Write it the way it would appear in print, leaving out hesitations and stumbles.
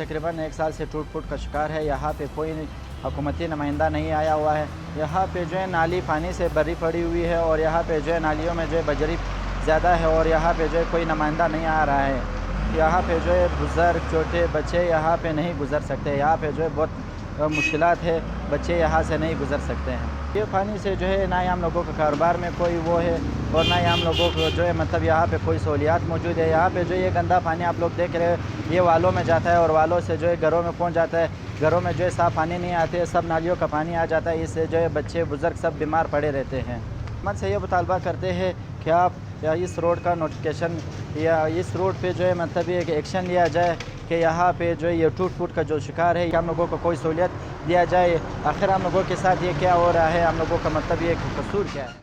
तकरीबन 1 साल से टूट फूट का शिकार है। यहाँ पे कोई हुकूमती नुमाइंदा नहीं आया हुआ है। यहाँ पे जो है नाली पानी से भरी पड़ी हुई है और यहाँ पे जो है नालियों में जो है बजरी ज़्यादा है और यहाँ पे जो है कोई नुमाइंदा नहीं आ रहा है। यहाँ पे जो है बुज़ुर्ग छोटे बच्चे यहाँ पे नहीं गुज़र सकते। यहाँ पे जो है बहुत मुश्किलात है, बच्चे यहाँ से नहीं गुज़र सकते हैं। ये पानी से जो है ना ही हम लोगों का कारोबार में कोई वो है और ना ही हम लोगों को जो है मतलब यहाँ पे कोई सहूलियात मौजूद है। यहाँ पे जो ये गंदा पानी आप लोग देख रहे हैं ये वालों में जाता है और वालों से जो है घरों में पहुँच जाता है। घरों में जो है साफ़ पानी नहीं आते, सब नालियों का पानी आ जाता है। इससे जो है बच्चे बुज़ुर्ग सब बीमार पड़े रहते हैं। मन से ये मुतालबा करते हैं कि आप या इस रोड का नोटिफिकेशन या इस रोड पे जो है मतलब ये एक्शन लिया जाए कि यहाँ पे जो है ये टूट फूट का जो शिकार है हम लोगों को कोई सहूलियत दिया जाए। आखिर हम लोगों के साथ ये क्या हो रहा है, हम लोगों का मतलब ये कसूर क्या है।